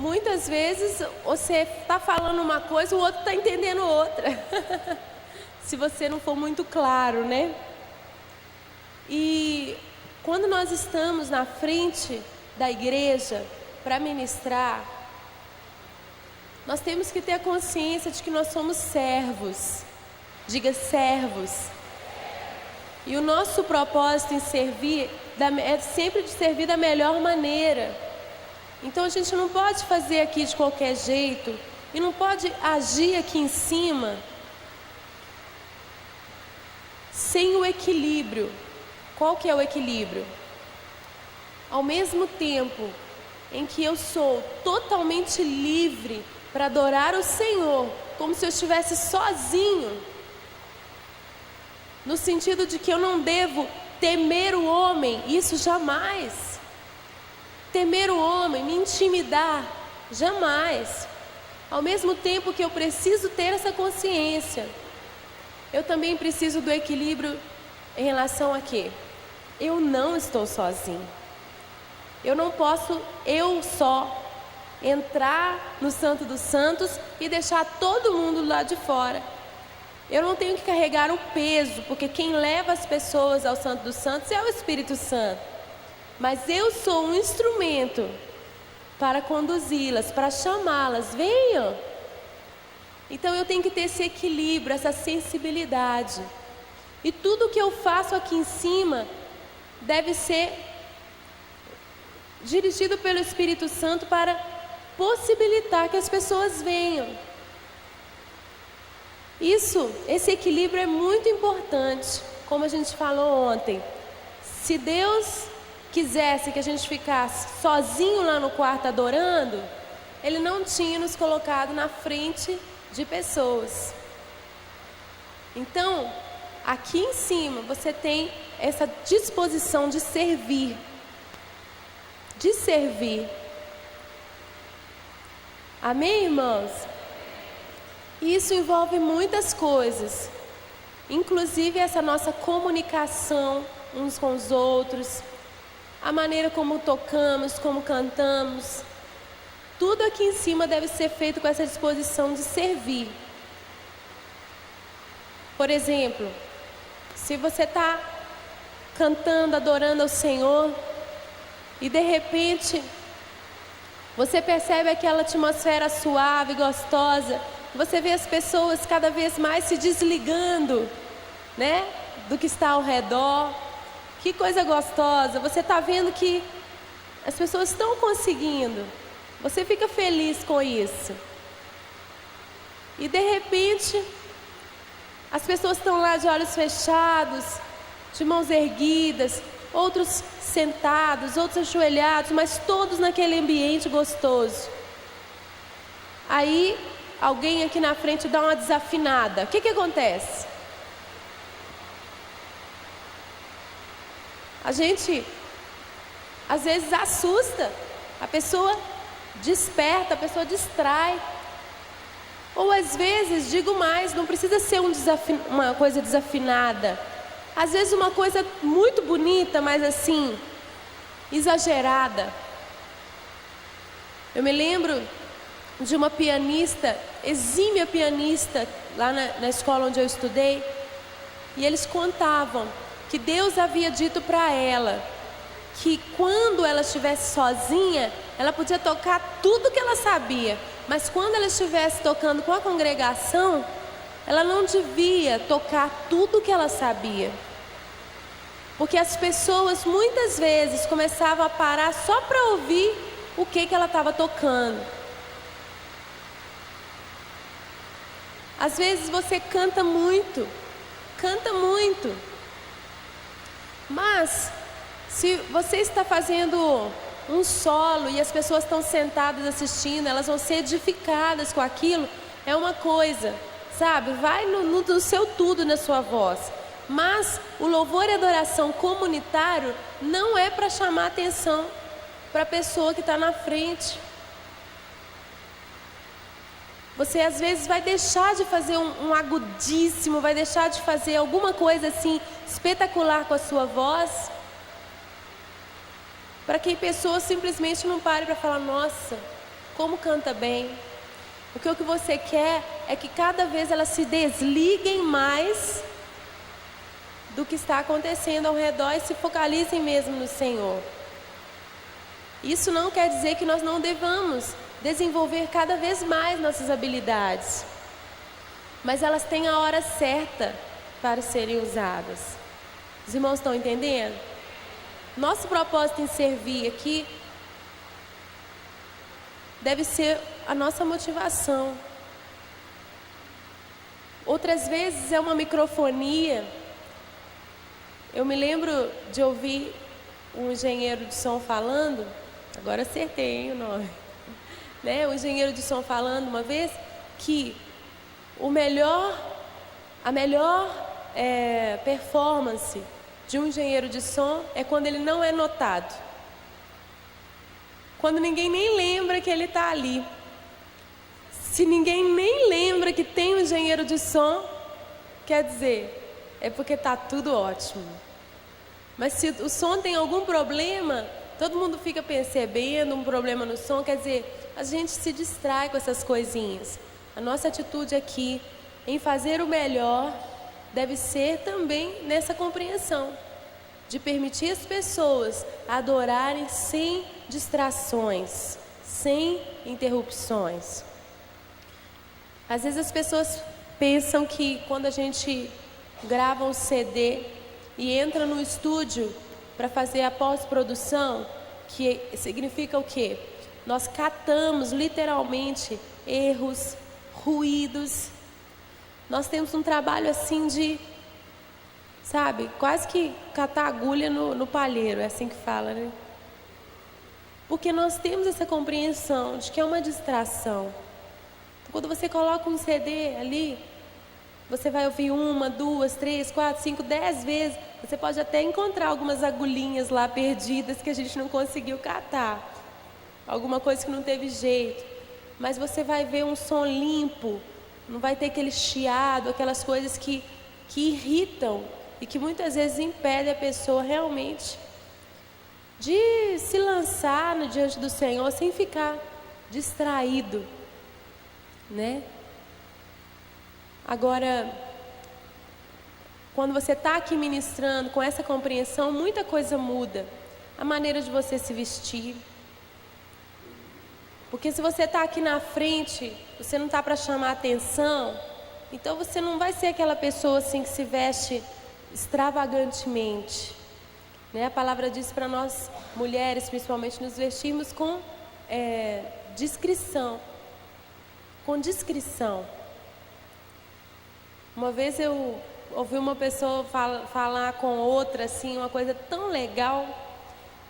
muitas vezes você está falando uma coisa, o outro está entendendo outra. Se você não for muito claro, né? E quando nós estamos na frente da igreja para ministrar, nós temos que ter a consciência de que nós somos servos. Diga servos. E o nosso propósito em servir é sempre de servir da melhor maneira. Então a gente não pode fazer aqui de qualquer jeito e não pode agir aqui em cima sem o equilíbrio. Qual que é o equilíbrio? Ao mesmo tempo em que eu sou totalmente livre para adorar o Senhor, como se eu estivesse sozinho, no sentido de que eu não devo temer o homem, isso jamais. Temer o homem, me intimidar, jamais. Ao mesmo tempo que eu preciso ter essa consciência, eu também preciso do equilíbrio em relação a quê? Eu não estou sozinho. Eu não posso só entrar no Santo dos Santos e deixar todo mundo lá de fora. Eu não tenho que carregar o peso, porque quem leva as pessoas ao Santo dos Santos é o Espírito Santo. Mas eu sou um instrumento para conduzi-las, para chamá-las. Venham! Então eu tenho que ter esse equilíbrio, essa sensibilidade. E tudo que eu faço aqui em cima deve ser dirigido pelo Espírito Santo para possibilitar que as pessoas venham. Esse equilíbrio é muito importante, como a gente falou ontem. Se Deus quisesse que a gente ficasse sozinho lá no quarto adorando, Ele não tinha nos colocado na frente de pessoas. Então, aqui em cima você tem essa disposição de servir. De servir. Amém, irmãos? Isso envolve muitas coisas, inclusive essa nossa comunicação uns com os outros, a maneira como tocamos, como cantamos. Tudo aqui em cima deve ser feito com essa disposição de servir. Por exemplo, se você está cantando, adorando ao Senhor, e de repente você percebe aquela atmosfera suave, gostosa, você vê as pessoas cada vez mais se desligando, né, do que está ao redor. Que coisa gostosa, você está vendo que as pessoas estão conseguindo, você fica feliz com isso. E de repente, as pessoas estão lá de olhos fechados, de mãos erguidas, outros sentados, outros ajoelhados, mas todos naquele ambiente gostoso. Aí, alguém aqui na frente dá uma desafinada. O que acontece? A gente, às vezes, assusta. A pessoa desperta, a pessoa distrai. Ou às vezes, digo mais, não precisa ser uma coisa desafinada. Às vezes uma coisa muito bonita, mas assim, exagerada. Eu me lembro de uma pianista, exímia pianista, lá na escola onde eu estudei. E eles contavam que Deus havia dito para ela que quando ela estivesse sozinha, ela podia tocar tudo que ela sabia. Mas quando ela estivesse tocando com a congregação, ela não devia tocar tudo que ela sabia. Porque as pessoas muitas vezes começavam a parar só para ouvir o que ela estava tocando. Às vezes você canta muito, mas se você está fazendo um solo e as pessoas estão sentadas assistindo, elas vão ser edificadas com aquilo, é uma coisa, sabe? Vai no seu tudo na sua voz. Mas o louvor e adoração comunitário não é para chamar atenção para a pessoa que está na frente. Você às vezes vai deixar de fazer um agudíssimo, vai deixar de fazer alguma coisa assim espetacular com a sua voz, para que a pessoa simplesmente não pare para falar: nossa, como canta bem. Porque o que você quer é que cada vez elas se desliguem mais do que está acontecendo ao redor e se focalizem mesmo no Senhor. Isso não quer dizer que nós não devamos desenvolver cada vez mais nossas habilidades, mas elas têm a hora certa para serem usadas. Os irmãos estão entendendo? Nosso propósito em servir aqui deve ser a nossa motivação. Outras vezes é uma microfonia. Eu me lembro de ouvir um engenheiro de som falando, agora acertei, hein, o nome, né? Um engenheiro de som falando uma vez que a melhor performance de um engenheiro de som é quando ele não é notado. Quando ninguém nem lembra que ele está ali. Se ninguém nem lembra que tem um engenheiro de som, quer dizer, é porque está tudo ótimo. Mas se o som tem algum problema, todo mundo fica percebendo um problema no som, quer dizer, a gente se distrai com essas coisinhas. A nossa atitude aqui, em fazer o melhor, deve ser também nessa compreensão, de permitir as pessoas adorarem sem distrações, sem interrupções. Às vezes as pessoas pensam que quando a gente grava um CD e entra no estúdio para fazer a pós-produção, que significa o quê? Nós catamos literalmente erros, ruídos. Nós temos um trabalho assim de, sabe, quase que catar agulha no palheiro, é assim que fala, né? Porque nós temos essa compreensão de que é uma distração. Então, quando você coloca um CD ali, você vai ouvir 1, 2, 3, 4, 5, 10 vezes. Você pode até encontrar algumas agulhinhas lá perdidas que a gente não conseguiu catar. Alguma coisa que não teve jeito. Mas você vai ver um som limpo. Não vai ter aquele chiado, aquelas coisas que irritam e que muitas vezes impedem a pessoa realmente de se lançar diante do Senhor sem ficar distraído, né? Agora, quando você está aqui ministrando com essa compreensão, muita coisa muda. A maneira de você se vestir. Porque se você está aqui na frente, você não está para chamar atenção, então você não vai ser aquela pessoa assim que se veste extravagantemente, né? A palavra diz para nós, mulheres principalmente, nos vestirmos com discrição. Com discrição. Uma vez eu ouvi uma pessoa falar com outra, assim, uma coisa tão legal.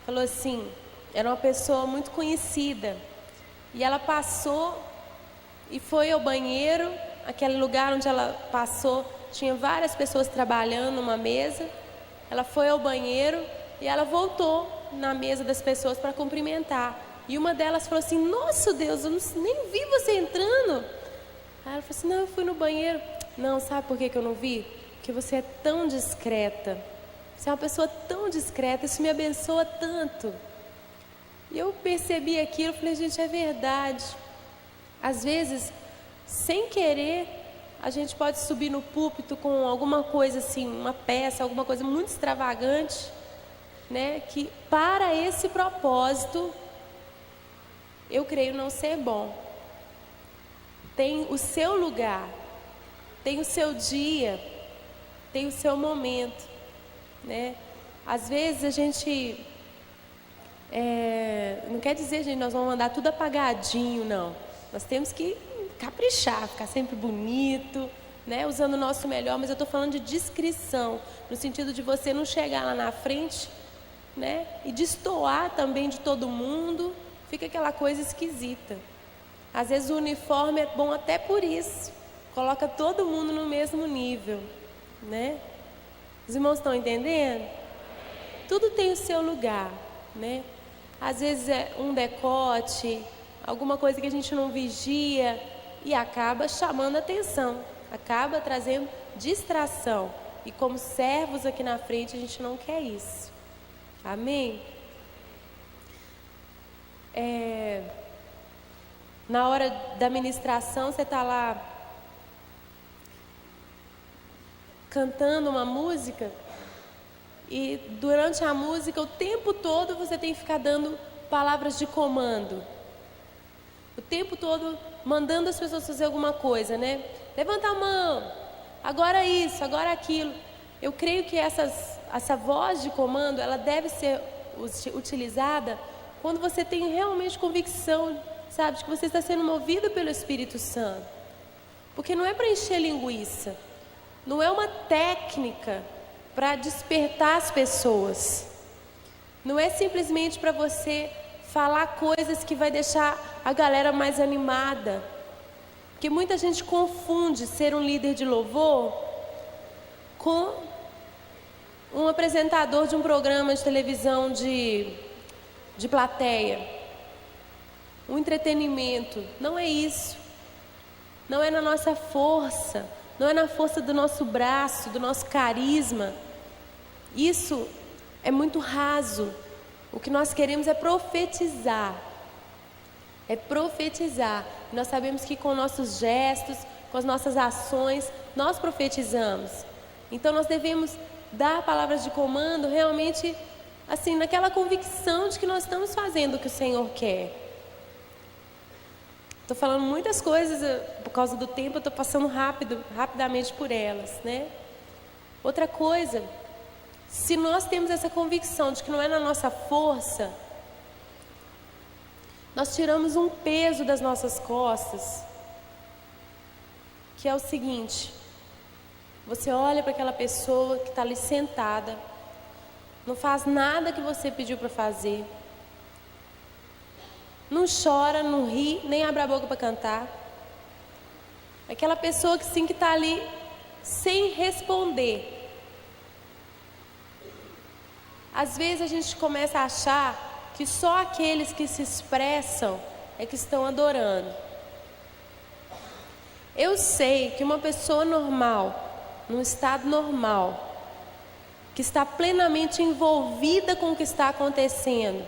Falou assim, era uma pessoa muito conhecida. E ela passou e foi ao banheiro. Aquele lugar onde ela passou, tinha várias pessoas trabalhando numa mesa. Ela foi ao banheiro e ela voltou na mesa das pessoas para cumprimentar. E uma delas falou assim, nossa Deus, eu nem vi você entrando. Aí ela falou assim, não, eu fui no banheiro. Não, sabe por que eu não vi? Porque você é tão discreta. Você é uma pessoa tão discreta, isso me abençoa tanto. E eu percebi aquilo, falei, gente, é verdade. Às vezes, sem querer, a gente pode subir no púlpito com alguma coisa assim, uma peça, alguma coisa muito extravagante, né? Que para esse propósito, eu creio não ser bom. Tem o seu lugar, tem o seu dia, tem o seu momento, né? Às vezes a gente... não quer dizer, gente, nós vamos andar tudo apagadinho, não. Nós temos que caprichar, ficar sempre bonito, né? Usando o nosso melhor, mas eu estou falando de discrição, no sentido de você não chegar lá na frente, né? E destoar também de todo mundo, fica aquela coisa esquisita. Às vezes o uniforme é bom até por isso, coloca todo mundo no mesmo nível, né? Os irmãos estão entendendo? Tudo tem o seu lugar, né? Às vezes é um decote, alguma coisa que a gente não vigia e acaba chamando atenção, acaba trazendo distração. E como servos aqui na frente, a gente não quer isso. Amém? Na hora da ministração, você está lá cantando uma música e durante a música, o tempo todo, você tem que ficar dando palavras de comando. O tempo todo mandando as pessoas fazer alguma coisa, né? Levanta a mão, agora isso, agora aquilo. Eu creio que essa voz de comando, ela deve ser utilizada quando você tem realmente convicção, sabe, de que você está sendo movido pelo Espírito Santo. Porque não é para encher linguiça, não é uma técnica para despertar as pessoas. Não é simplesmente para você falar coisas que vai deixar a galera mais animada. Porque muita gente confunde ser um líder de louvor com um apresentador de um programa de televisão de plateia. Um entretenimento. Não é isso. Não é na nossa força. Não é na força do nosso braço, do nosso carisma. Isso é muito raso. O que nós queremos é profetizar. É profetizar. Nós sabemos que com nossos gestos, com as nossas ações, nós profetizamos. Então nós devemos dar palavras de comando realmente, assim, naquela convicção de que nós estamos fazendo o que o Senhor quer. Estou falando muitas coisas, por causa do tempo eu estou passando rapidamente por elas, né? Outra coisa, se nós temos essa convicção de que não é na nossa força, nós tiramos um peso das nossas costas, que é o seguinte: você olha para aquela pessoa que está ali sentada, não faz nada que você pediu para fazer, não chora, não ri, nem abre a boca para cantar. Aquela pessoa que sim, que está ali sem responder. Às vezes a gente começa a achar que só aqueles que se expressam é que estão adorando. Eu sei que uma pessoa normal, num estado normal, que está plenamente envolvida com o que está acontecendo,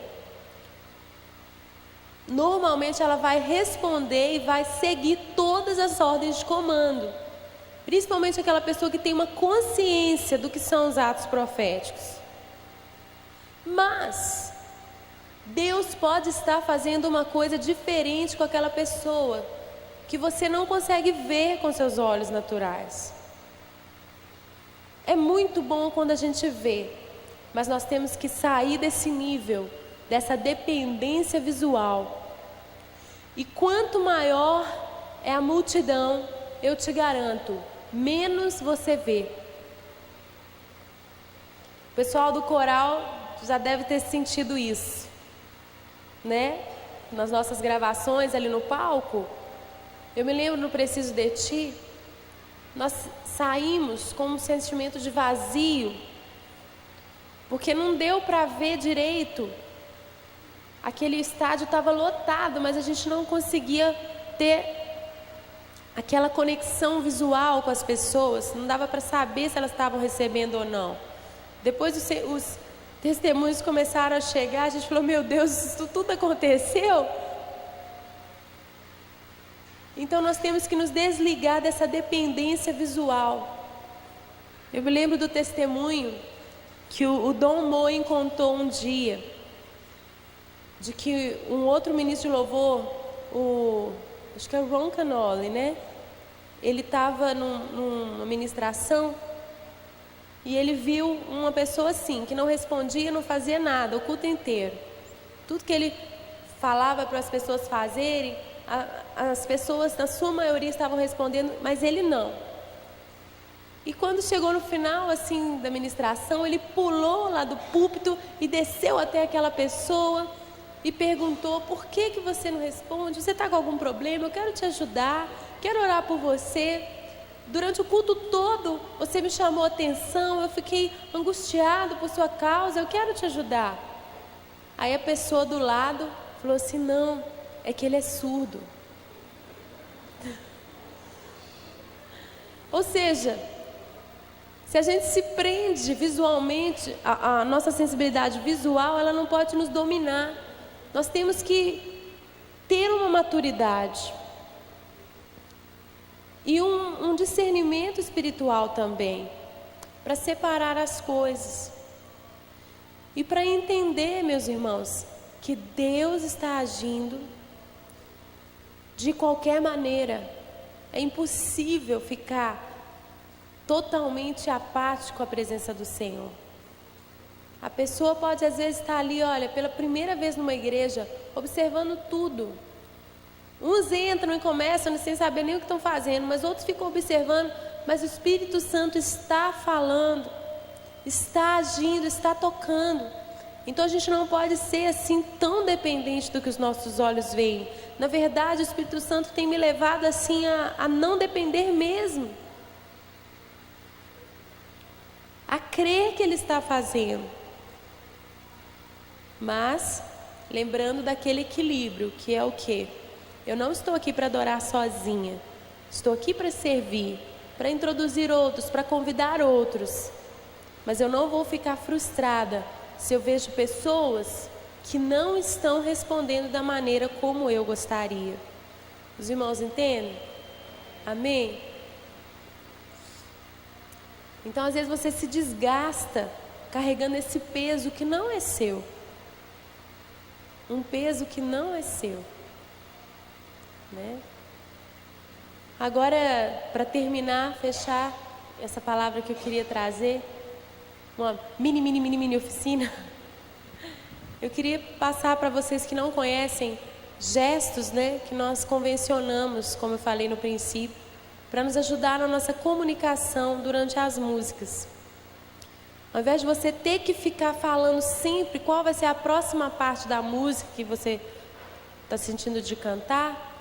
normalmente ela vai responder e vai seguir todas as ordens de comando. Principalmente aquela pessoa que tem uma consciência do que são os atos proféticos. Mas Deus pode estar fazendo uma coisa diferente com aquela pessoa, que você não consegue ver com seus olhos naturais. É muito bom quando a gente vê, mas nós temos que sair desse nível, dessa dependência visual. E quanto maior é a multidão, eu te garanto, menos você vê. O pessoal do coral já deve ter sentido isso, né? Nas nossas gravações ali no palco, eu me lembro no Preciso de Ti, nós saímos com um sentimento de vazio, porque não deu para ver direito. Aquele estádio estava lotado, mas a gente não conseguia ter aquela conexão visual com as pessoas. Não dava para saber se elas estavam recebendo ou não. Depois os testemunhos começaram a chegar, a gente falou: meu Deus, isso tudo aconteceu? Então nós temos que nos desligar dessa dependência visual. Eu me lembro do testemunho que o Dom Moen contou um dia, de que um outro ministro de louvor, acho que é o Ron Canole, né? Ele estava numa ministração e ele viu uma pessoa assim, que não respondia, não fazia nada, o culto inteiro. Tudo que ele falava para as pessoas fazerem, as pessoas, na sua maioria, estavam respondendo, mas ele não. E quando chegou no final assim da ministração, ele pulou lá do púlpito e desceu até aquela pessoa e perguntou: por que você não responde? Você está com algum problema? Eu quero te ajudar, quero orar por você. Durante o culto todo você me chamou a atenção, eu fiquei angustiado por sua causa, eu quero te ajudar. Aí a pessoa do lado falou assim: não, é que ele é surdo. Ou seja, se a gente se prende visualmente, a nossa sensibilidade visual, ela não pode nos dominar. Nós temos que ter uma maturidade e um discernimento espiritual também, para separar as coisas e para entender, meus irmãos, que Deus está agindo de qualquer maneira. É impossível ficar totalmente apático à presença do Senhor. A pessoa pode às vezes estar ali, olha, pela primeira vez numa igreja, observando tudo. Uns entram e começam sem saber nem o que estão fazendo, mas outros ficam observando, mas o Espírito Santo está falando, está agindo, está tocando. Então a gente não pode ser assim tão dependente do que os nossos olhos veem. Na verdade, o Espírito Santo tem me levado assim a não depender mesmo, a crer que Ele está fazendo. Mas lembrando daquele equilíbrio, que é o quê? Eu não estou aqui para adorar sozinha. Estou aqui para servir, para introduzir outros, para convidar outros. Mas eu não vou ficar frustrada se eu vejo pessoas que não estão respondendo da maneira como eu gostaria. Os irmãos entendem? Amém? Então às vezes você se desgasta carregando esse peso que não é seu. Um peso que não é seu, né? Agora, para terminar, fechar essa palavra que eu queria trazer, uma mini oficina, eu queria passar para vocês que não conhecem gestos, né, que nós convencionamos, como eu falei no princípio, para nos ajudar na nossa comunicação durante as músicas. Ao invés de você ter que ficar falando sempre qual vai ser a próxima parte da música que você está sentindo de cantar,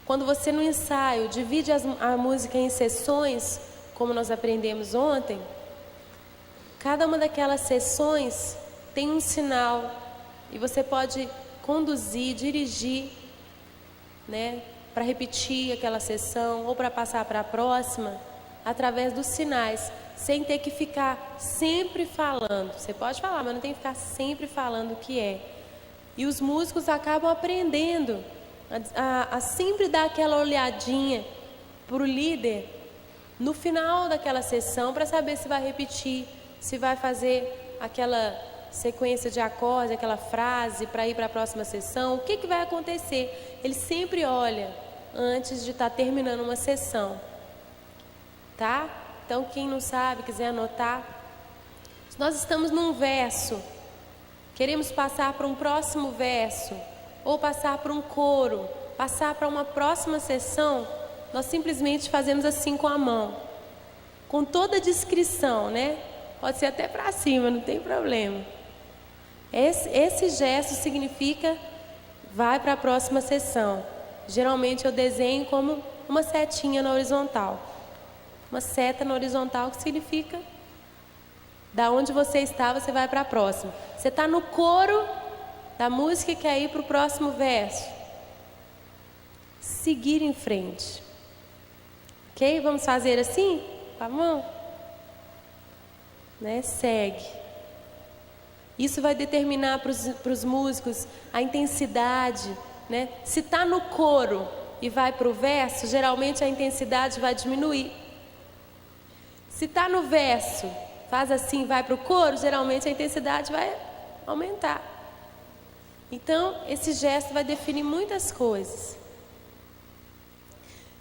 quando você no ensaio divide a música em sessões, como nós aprendemos ontem, cada uma daquelas sessões tem um sinal e você pode conduzir, dirigir, né, para repetir aquela sessão ou para passar para a próxima, através dos sinais, sem ter que ficar sempre falando. Você pode falar, mas não tem que ficar sempre falando o que é. E os músicos acabam aprendendo a sempre dar aquela olhadinha para o líder no final daquela sessão, para saber se vai repetir, se vai fazer aquela sequência de acordes, aquela frase para ir para a próxima sessão, o que vai acontecer. Ele sempre olha antes de estar terminando uma sessão, tá? Então quem não sabe, quiser anotar, se nós estamos num verso, queremos passar para um próximo verso, ou passar para um coro, passar para uma próxima sessão, nós simplesmente fazemos assim com a mão, com toda a discrição, né? Pode ser até para cima, não tem problema. Esse gesto significa vai para a próxima sessão. Geralmente eu desenho como uma setinha na horizontal. Uma seta na horizontal que significa da onde você está, você vai para a próxima. Você está no coro da música e quer ir para o próximo verso. Seguir em frente. Ok? Vamos fazer assim? Com a mão? Né? Segue. Isso vai determinar para os músicos a intensidade, né? Se está no coro e vai para o verso, geralmente a intensidade vai diminuir. Se está no verso, faz assim, vai para o coro, geralmente a intensidade vai aumentar. Então, esse gesto vai definir muitas coisas.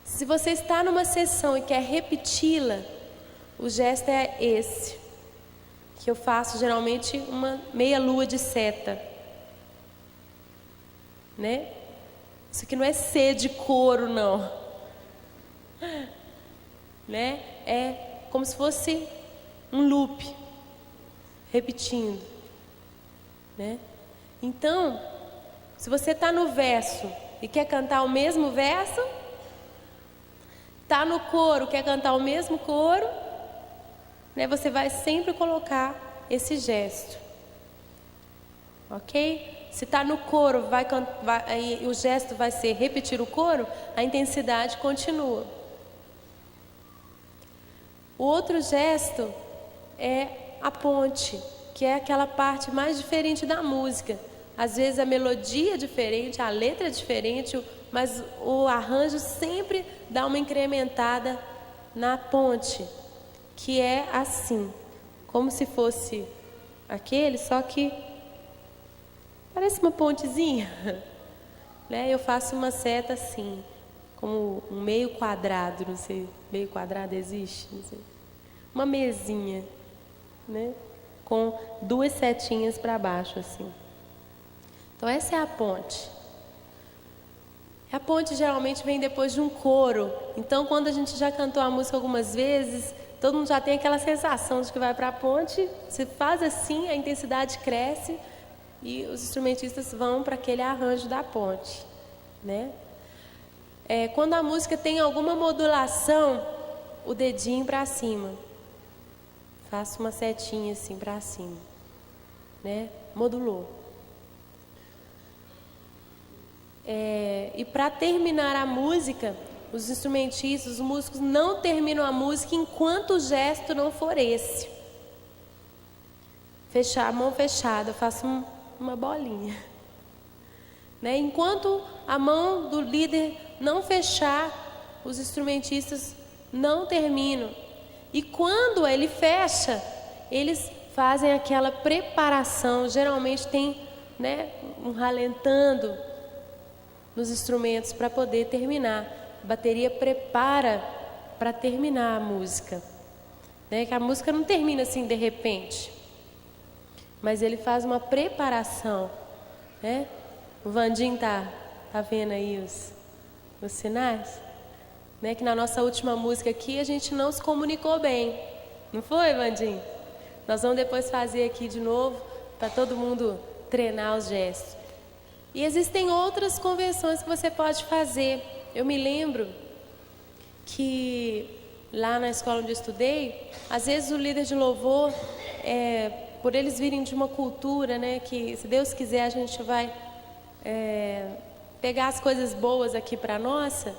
Se você está numa sessão e quer repeti-la, o gesto é esse, que eu faço geralmente uma meia lua de seta, né? Isso aqui não é C de coro, não, né? É como se fosse um loop, repetindo, né? Então, se você está no verso e quer cantar o mesmo verso, está no coro, quer cantar o mesmo coro, né? Você vai sempre colocar esse gesto, ok? Se está no coro, aí o gesto vai ser repetir o coro, a intensidade continua. O outro gesto é a ponte, que é aquela parte mais diferente da música. às vezes a melodia é diferente, a letra é diferente, mas o arranjo sempre dá uma incrementada na ponte, que é assim, como se fosse aquele, só que parece uma pontezinha, né? Eu faço uma seta assim, como um meio quadrado, não sei, meio quadrado existe? Não sei. Uma mesinha, né? Com duas setinhas para baixo, assim. Então essa é a ponte. A ponte geralmente vem depois de um coro. Então quando a gente já cantou a música algumas vezes, todo mundo já tem aquela sensação de que vai para a ponte. Você faz assim, a intensidade cresce e os instrumentistas vão para aquele arranjo da ponte, né? Quando a música tem alguma modulação, o dedinho para cima. Faço uma setinha assim para cima, né? Modulou. E para terminar a música, os instrumentistas, os músicos não terminam a música enquanto o gesto não for esse. Fechar a mão fechada, eu faço uma bolinha, né? Enquanto a mão do líder não fechar, os instrumentistas não terminam. E quando ele fecha, eles fazem aquela preparação. Geralmente tem, né, um ralentando nos instrumentos para poder terminar. A bateria prepara para terminar a música, né? Que a música não termina assim de repente, mas ele faz uma preparação, né? O Vandinho tá vendo aí os sinais, né? Que na nossa última música aqui a gente não se comunicou bem, não foi, Vandinho? Nós vamos depois fazer aqui de novo para todo mundo treinar os gestos. E existem outras convenções que você pode fazer. Eu me lembro que lá na escola onde eu estudei, às vezes o líder de louvor, por eles virem de uma cultura, né, que se Deus quiser a gente vai pegar as coisas boas aqui para nossa.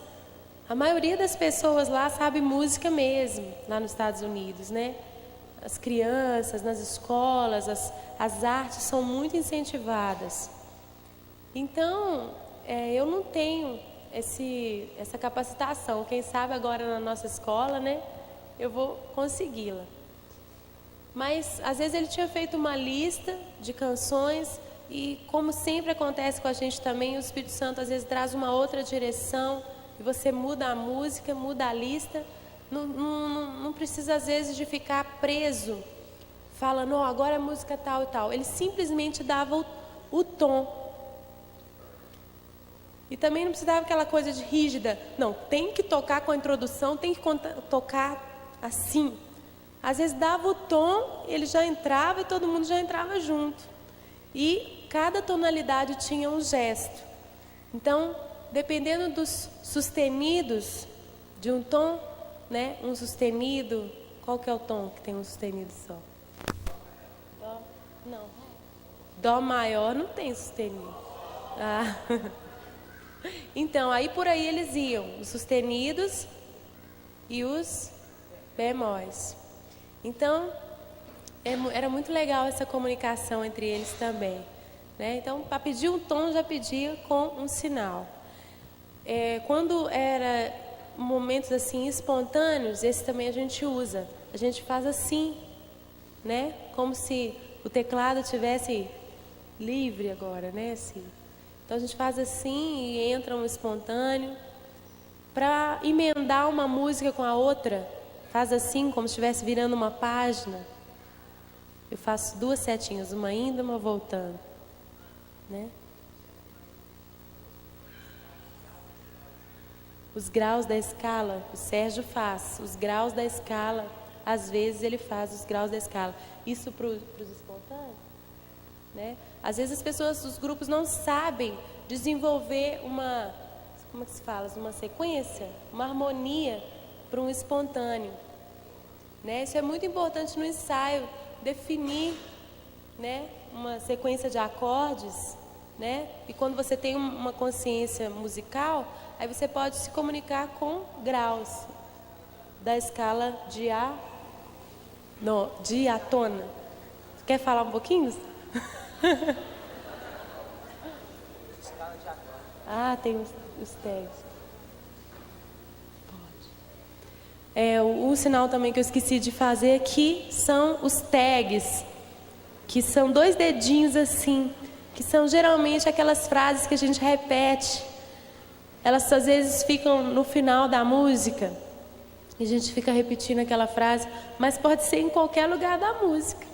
A maioria das pessoas lá sabe música mesmo, lá nos Estados Unidos, né? As crianças, nas escolas, as artes são muito incentivadas. Então, eu não tenho essa capacitação. Quem sabe agora na nossa escola, né? Eu vou consegui-la. Mas, às vezes, ele tinha feito uma lista de canções e, como sempre acontece com a gente também, o Espírito Santo, às vezes, traz uma outra direção e você muda a música, muda a lista. Não precisa, às vezes, de ficar preso, falando, agora a música tal e tal. Ele simplesmente dava o tom. E também não precisava aquela coisa de rígida. Não, tem que tocar com a introdução, tem que tocar assim. Às vezes dava o tom, ele já entrava e todo mundo já entrava junto. E cada tonalidade tinha um gesto. Então, dependendo dos sustenidos de um tom, né? Um sustenido, qual que é o tom que tem um sustenido só? Dó? Não. Dó maior não tem sustenido. Então, aí por aí eles iam, os sustenidos e os bemóis. Então, era muito legal essa comunicação entre eles também, né? Então, para pedir um tom, já pedia com um sinal. Quando era momentos assim espontâneos, esse também a gente usa. A gente faz assim, né? Como se o teclado tivesse livre agora, né? Assim. Então a gente faz assim e entra um espontâneo. Para emendar uma música com a outra, faz assim como se estivesse virando uma página. Eu faço duas setinhas, uma indo, uma voltando, né? Os graus da escala, o Sérgio faz. Os graus da escala, às vezes ele faz os graus da escala. Isso para os espontâneos, né? Às vezes as pessoas, os grupos não sabem desenvolver uma, como é que se fala? Uma sequência, uma harmonia para um espontâneo, né? Isso é muito importante no ensaio, definir, né, uma sequência de acordes, né? E quando você tem uma consciência musical, aí você pode se comunicar com graus da escala diatona. Quer falar um pouquinho? Ah, tem os tags. O sinal também que eu esqueci de fazer aqui são os tags, que são 2 dedinhos assim, que são geralmente aquelas frases que a gente repete. Elas às vezes ficam no final da música e a gente fica repetindo aquela frase, mas pode ser em qualquer lugar da música.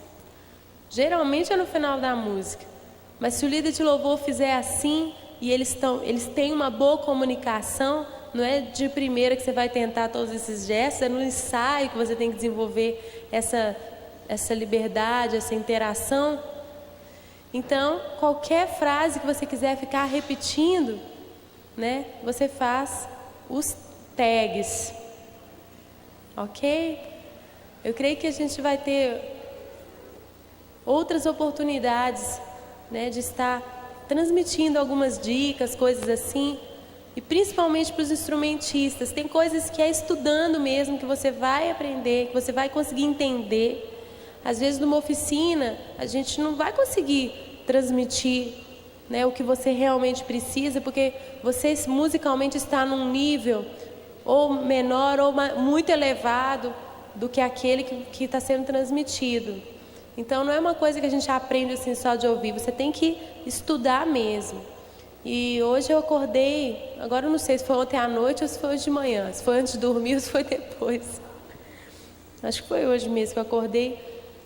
Geralmente é no final da música. Mas se o líder de louvor fizer assim e eles têm uma boa comunicação, não é de primeira que você vai tentar todos esses gestos, é no ensaio que você tem que desenvolver essa liberdade, essa interação. Então, qualquer frase que você quiser ficar repetindo, né, você faz os tags. Ok? Eu creio que a gente vai ter outras oportunidades, né, de estar transmitindo algumas dicas, coisas assim. E principalmente para os instrumentistas, tem coisas que é estudando mesmo, que você vai aprender, que você vai conseguir entender. Às vezes numa oficina, a gente não vai conseguir transmitir, né, o que você realmente precisa, porque você musicalmente está num nível ou menor ou muito elevado do que aquele que está sendo transmitido. Então não é uma coisa que a gente aprende assim só de ouvir, você tem que estudar mesmo. E hoje eu acordei, agora eu não sei se foi ontem à noite ou se foi hoje de manhã, se foi antes de dormir ou se foi depois. Acho que foi hoje mesmo que eu acordei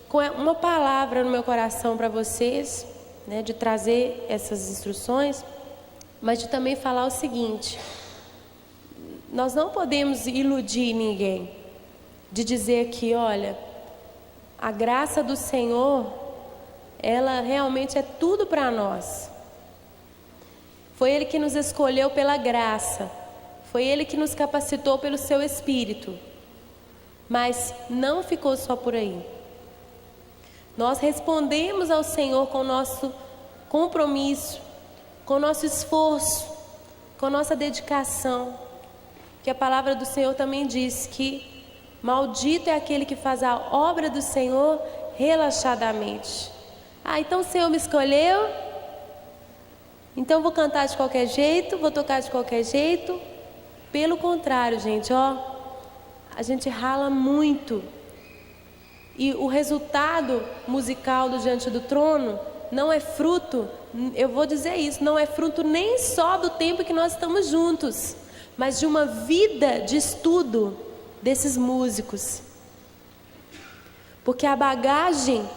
com uma palavra no meu coração para vocês, né, de trazer essas instruções, mas de também falar o seguinte: nós não podemos iludir ninguém, de dizer que, olha, a graça do Senhor, ela realmente é tudo para nós. Foi Ele que nos escolheu pela graça. Foi Ele que nos capacitou pelo seu Espírito. Mas não ficou só por aí. Nós respondemos ao Senhor com o nosso compromisso, com o nosso esforço, com a nossa dedicação. Que a palavra do Senhor também diz que maldito é aquele que faz a obra do Senhor relaxadamente. Ah, então o Senhor me escolheu, então vou cantar de qualquer jeito, vou tocar de qualquer jeito. Pelo contrário, gente, a gente rala muito. E o resultado musical do Diante do Trono não é fruto, eu vou dizer isso, não é fruto nem só do tempo que nós estamos juntos, mas de uma vida de estudo desses músicos. Porque a bagagem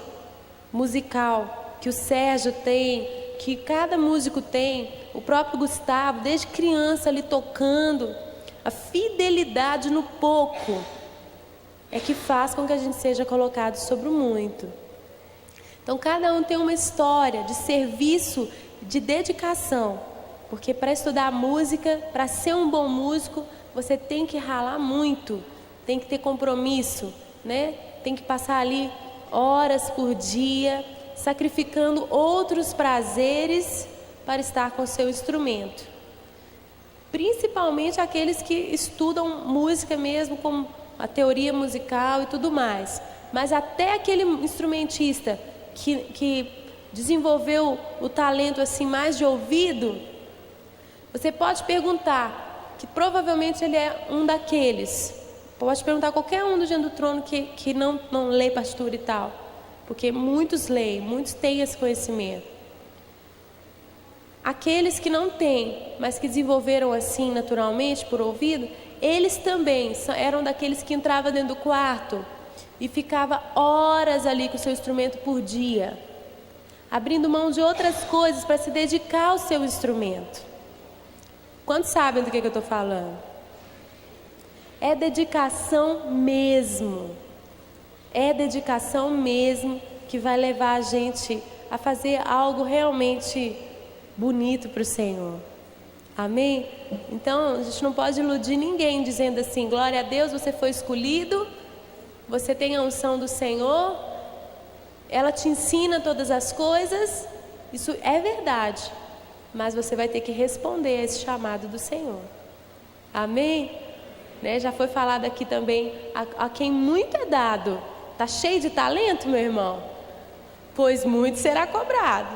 musical que o Sérgio tem, que cada músico tem, o próprio Gustavo, desde criança ali tocando, a fidelidade no pouco é que faz com que a gente seja colocado sobre o muito. Então cada um tem uma história de serviço, de dedicação, porque para estudar música, para ser um bom músico, você tem que ralar muito, tem que ter compromisso, né? Tem que passar ali horas por dia, sacrificando outros prazeres para estar com o seu instrumento. Principalmente aqueles que estudam música mesmo, como a teoria musical e tudo mais. Mas até aquele instrumentista que desenvolveu o talento assim mais de ouvido, você pode perguntar, que provavelmente ele é um daqueles. Pode perguntar a qualquer um do Diante do Trono que não lê partitura e tal. Porque muitos leem, muitos têm esse conhecimento. Aqueles que não têm, mas que desenvolveram assim naturalmente, por ouvido, eles também eram daqueles que entravam dentro do quarto e ficava horas ali com o seu instrumento por dia, abrindo mão de outras coisas para se dedicar ao seu instrumento. Quantos sabem do que eu estou falando? É dedicação mesmo. É dedicação mesmo que vai levar a gente a fazer algo realmente bonito para o Senhor. Amém? Então a gente não pode iludir ninguém dizendo assim: glória a Deus, você foi escolhido, você tem a unção do Senhor, ela te ensina todas as coisas. Isso é verdade, mas você vai ter que responder a esse chamado do Senhor. Amém? Né? Já foi falado aqui também, a quem muito é dado. Está cheio de talento, meu irmão? Pois muito será cobrado.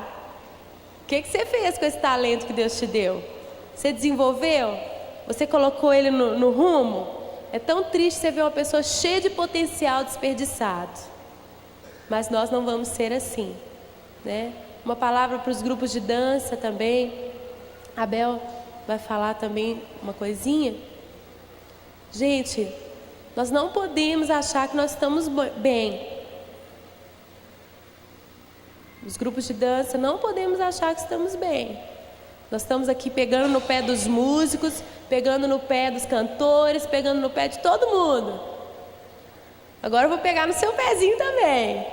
O que você fez com esse talento que Deus te deu? Você desenvolveu? Você colocou ele no rumo? É tão triste você ver uma pessoa cheia de potencial desperdiçado. Mas nós não vamos ser assim, né? Uma palavra para os grupos de dança também. Abel vai falar também uma coisinha. Gente, nós não podemos achar que nós estamos bem. Os grupos de dança não podemos achar que estamos bem. Nós estamos aqui pegando no pé dos músicos, pegando no pé dos cantores, pegando no pé de todo mundo. Agora eu vou pegar no seu pezinho também,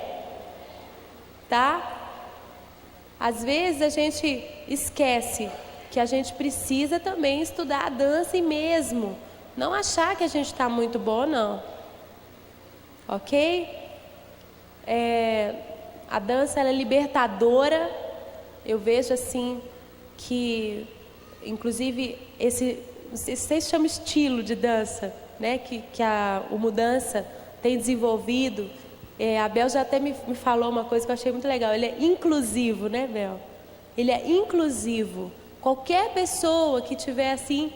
tá? Às vezes a gente esquece que a gente precisa também estudar a dança e mesmo não achar que a gente está muito bom, não. Ok? A dança, ela é libertadora. Eu vejo assim que, inclusive, não sei se chama estilo de dança, né? Que o Mudança tem desenvolvido. A Bel já até me falou uma coisa que eu achei muito legal. Ele é inclusivo, né, Bel? Ele é inclusivo. Qualquer pessoa que tiver assim,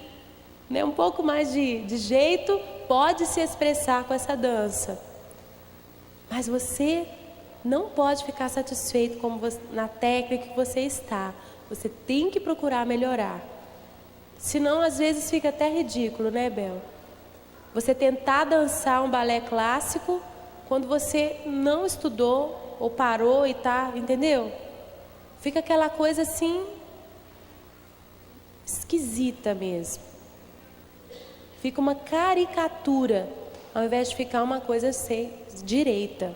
né, um pouco mais de jeito, pode se expressar com essa dança. Mas você não pode ficar satisfeito na técnica que você está. Você tem que procurar melhorar. Senão, às vezes, fica até ridículo, né, Bel? Você tentar dançar um balé clássico quando você não estudou ou parou e tá, entendeu? Fica aquela coisa assim, esquisita mesmo. Fica uma caricatura, ao invés de ficar uma coisa ser direita.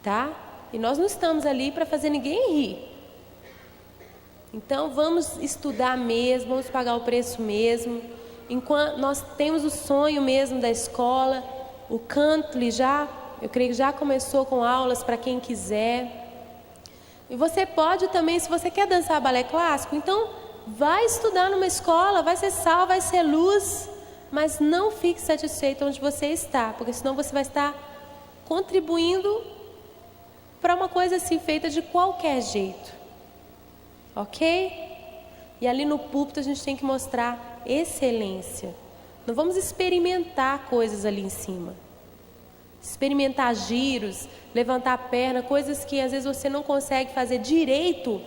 Tá? E nós não estamos ali para fazer ninguém rir. Então vamos estudar mesmo, vamos pagar o preço mesmo. Enquanto nós temos o sonho mesmo da escola, o Cantly eu creio que já começou com aulas para quem quiser. E você pode também, se você quer dançar balé clássico, então vai estudar numa escola, vai ser sal, vai ser luz, mas não fique satisfeito onde você está, porque senão você vai estar contribuindo para uma coisa assim feita de qualquer jeito, ok? E ali no púlpito a gente tem que mostrar excelência. Não vamos experimentar coisas ali em cima. Experimentar giros, levantar a perna, coisas que às vezes você não consegue fazer direito.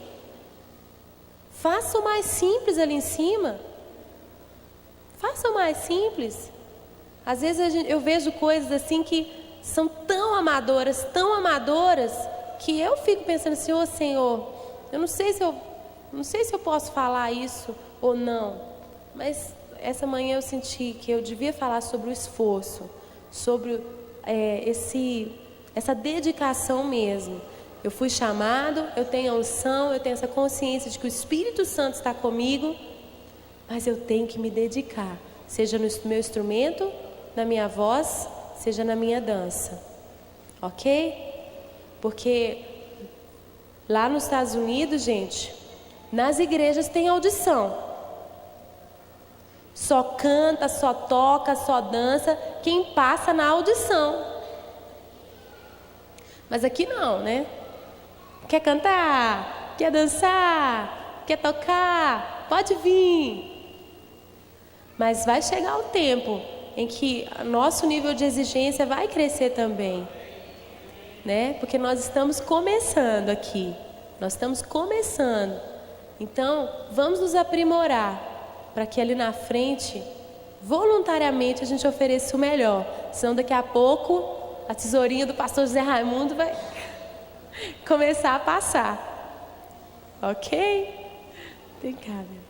Faça o mais simples ali em cima. Faça o mais simples. Às vezes eu vejo coisas assim que são tão amadoras, que eu fico pensando assim, ô Senhor, eu não sei se eu posso falar isso ou não, mas essa manhã eu senti que eu devia falar sobre o esforço, sobre essa dedicação mesmo. Eu fui chamado, eu tenho a unção, eu tenho essa consciência de que o Espírito Santo está comigo, mas eu tenho que me dedicar, seja no meu instrumento, na minha voz, seja na minha dança, ok? Porque lá nos Estados Unidos, gente, nas igrejas tem audição. Só canta, só toca, só dança quem passa na audição. Mas aqui não, né? Quer cantar, quer dançar, quer tocar, pode vir. Mas vai chegar o tempo em que nosso nível de exigência vai crescer também, né? Porque nós estamos começando aqui, nós estamos começando. Então, vamos nos aprimorar para que ali na frente, voluntariamente, a gente ofereça o melhor. Senão daqui a pouco, a tesourinha do pastor José Raimundo vai começar a passar. Ok? Tem cá, meu.